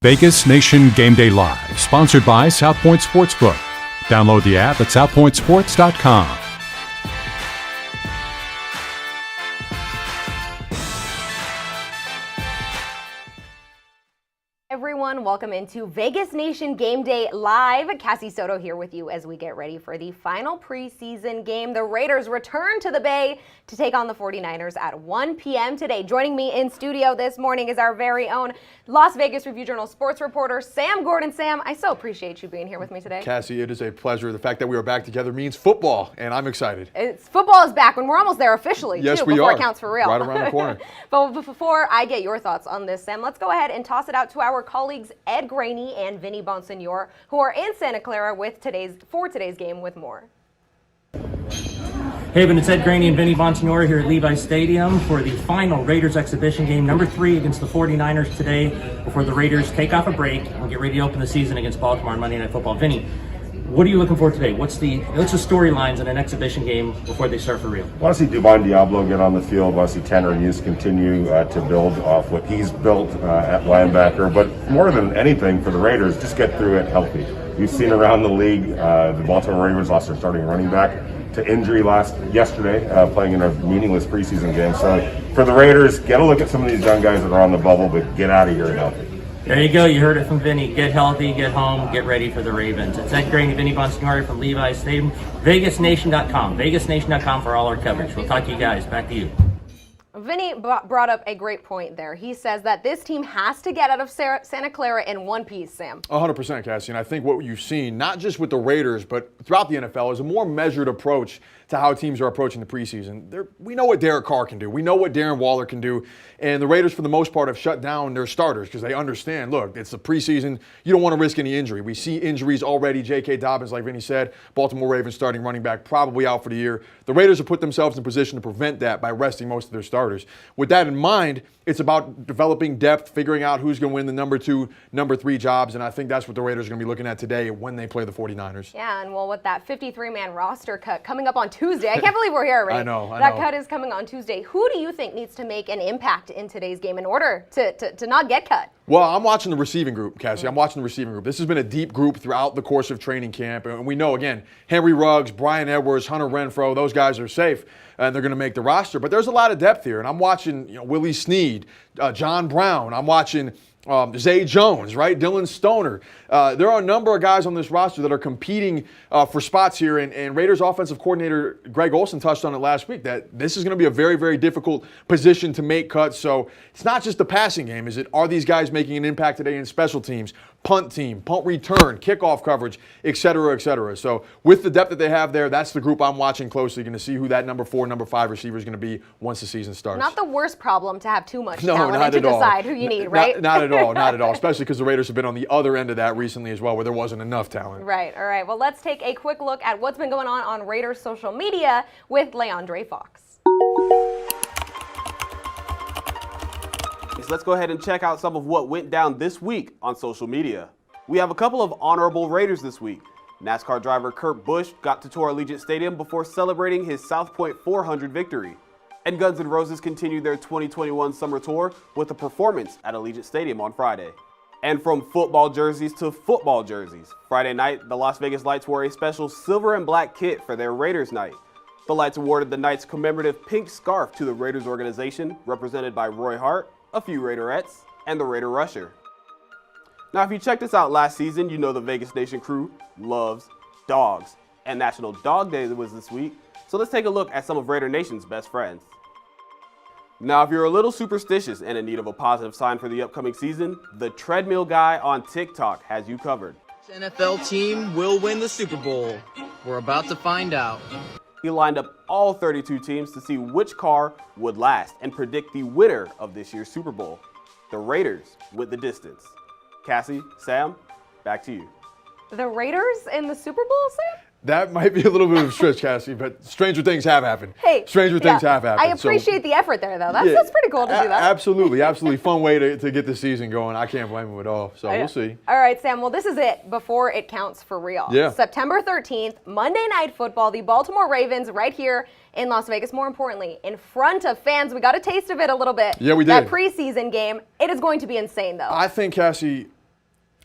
Vegas Nation Gameday Live, sponsored by South Point Sportsbook. Download the app at southpointsports.com. Everyone, welcome into Vegas Nation Gameday Live. Cassie Soto here with you as we get ready for the final preseason game. The Raiders return to the Bay to take on the 49ers at 1 p.m. today. Joining me in studio this morning is our very own Las Vegas Review-Journal sports reporter, Sam Gordon. Sam, I so appreciate you being here with me today. Cassie, it is a pleasure. The fact that we are back together means football, and I'm excited. Football is back, and we're almost there officially, yes, too, we before are. it counts for real. Right around the corner. But before I get your thoughts on this, Sam, let's go ahead and toss it out to our colleagues Ed Graney and Vinny Bonsignore, who are in Santa Clara for today's game with more. Hey, it's Ed Graney and Vinny Bonsignore here at Levi Stadium for the final Raiders exhibition game, number 3 against the 49ers today, before the Raiders take off a break and get ready to open the season against Baltimore on Monday Night Football. Vinny, what are you looking for today? What's the storylines in an exhibition game before they start for real? I want to see Duvon Diablo get on the field. I want to see Tanner Hughes continue to build off what he's built at linebacker. But more than anything for the Raiders, just get through it healthy. We've seen around the league, the Baltimore Ravens lost their starting running back to injury yesterday, playing in a meaningless preseason game. So for the Raiders, get a look at some of these young guys that are on the bubble, but get out of here healthy. There you go. You heard it from Vinny. Get healthy, get home, get ready for the Ravens. It's Ed Graney, Vinny Bonsignore from Levi Stadium. VegasNation.com. VegasNation.com for all our coverage. We'll talk to you guys. Back to you. Vinny brought up a great point there. He says that this team has to get out of Santa Clara in one piece, Sam. 100%, Cassie. And I think what you've seen, not just with the Raiders, but throughout the NFL, is a more measured approach to how teams are approaching the preseason. We know what Derek Carr can do. We know what Darren Waller can do. And the Raiders, for the most part, have shut down their starters because they understand, look, it's the preseason. You don't want to risk any injury. We see injuries already. J.K. Dobbins, like Vinny said, Baltimore Ravens starting running back, probably out for the year. The Raiders have put themselves in a position to prevent that by resting most of their starters. With that in mind, it's about developing depth, figuring out who's going to win the number 2, number 3 jobs, and I think that's what the Raiders are going to be looking at today when they play the 49ers. Yeah, and well, with that 53-man roster cut coming up on Tuesday, I can't believe we're here already. I know. That cut is coming on Tuesday. Who do you think needs to make an impact in today's game in order to not get cut? Well, I'm watching the receiving group, Cassie. I'm watching the receiving group. This has been a deep group throughout the course of training camp. And we know, again, Henry Ruggs, Brian Edwards, Hunter Renfrow, those guys are safe, and they're going to make the roster. But there's a lot of depth here. And I'm watching Willie Snead, John Brown. I'm watching Zay Jones, right? Dylan Stoner. There are a number of guys on this roster that are competing for spots here. And Raiders offensive coordinator Greg Olsen touched on it last week, that this is going to be a very, very difficult position to make cuts. So it's not just the passing game. Are these guys making an impact today in special teams, punt team, punt return, kickoff coverage, et cetera, et cetera. So with the depth that they have there, that's the group I'm watching closely, going to see who that number 4, number 5 receiver is going to be once the season starts. Not the worst problem to have too much No, talent not and to at all. decide who you need, right? Not at all, not at all, especially because the Raiders have been on the other end of that recently as well, where there wasn't enough talent. Right, all right. Well, let's take a quick look at what's been going on Raiders social media with Leandre Fox. So let's go ahead and check out some of what went down this week on social media. We have a couple of honorable Raiders this week. NASCAR driver Kurt Busch got to tour Allegiant Stadium before celebrating his South Point 400 victory. And Guns N' Roses continued their 2021 summer tour with a performance at Allegiant Stadium on Friday. And from football jerseys to football jerseys, Friday night, the Las Vegas Lights wore a special silver and black kit for their Raiders night. The Lights awarded the Knights' commemorative pink scarf to the Raiders organization, represented by Roy Hart, a few Raiderettes, and the Raider Rusher. Now, if you checked us out last season, you know the Vegas Nation crew loves dogs, and National Dog Day was this week, so let's take a look at some of Raider Nation's best friends. Now, if you're a little superstitious and in need of a positive sign for the upcoming season, the Treadmill Guy on TikTok has you covered. Which NFL team will win the Super Bowl? We're about to find out. He lined up all 32 teams to see which car would last and predict the winner of this year's Super Bowl. The Raiders went the distance. Cassie, Sam, back to you. The Raiders in the Super Bowl, Sam? That might be a little bit of a stretch, Cassie, but stranger things have happened. Hey, stranger things have happened. I appreciate the effort there, though. That's pretty cool to do that. Absolutely. Fun way to get the season going. I can't blame him at all. So we'll see. All right, Sam. Well, this is it before it counts for real. Yeah. September 13th, Monday Night Football, the Baltimore Ravens right here in Las Vegas. More importantly, in front of fans. We got a taste of it a little bit. Yeah, we did. That preseason game. It is going to be insane, though. I think, Cassie,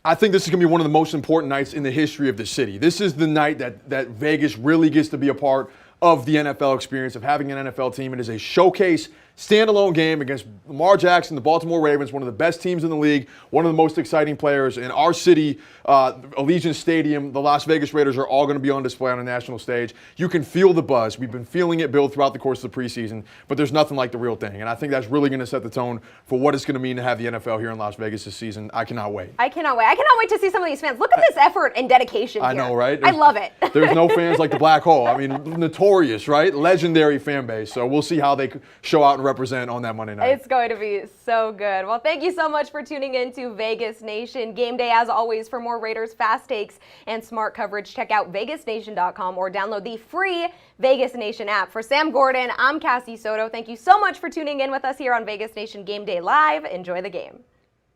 I think this is going to be one of the most important nights in the history of the city. This is the night that Vegas really gets to be a part of the NFL experience, of having an NFL team. It is a showcase standalone game against Lamar Jackson, the Baltimore Ravens, one of the best teams in the league, one of the most exciting players in our city, Allegiant Stadium. The Las Vegas Raiders are all going to be on display on a national stage. You can feel the buzz. We've been feeling it build throughout the course of the preseason, but there's nothing like the real thing. And I think that's really going to set the tone for what it's going to mean to have the NFL here in Las Vegas this season. I cannot wait. I cannot wait. I cannot wait to see some of these fans. Look at this effort and dedication I here. know, right? I love it. There's no fans like the Black Hole. I mean, notorious, right? Legendary fan base. So we'll see how they show out and represent on that Monday night. It's going to be so good. Well, thank you so much for tuning in to Vegas Nation Game Day. As always, for more Raiders fast takes and smart coverage, check out vegasnation.com or download the free Vegas Nation app. For Sam Gordon, I'm Cassie Soto. Thank you so much for tuning in with us here on Vegas Nation Game Day Live. Enjoy the game.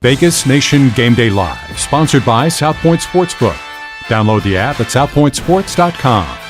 Vegas Nation Game Day Live, sponsored by South Point Sportsbook. Download the app at southpointsports.com.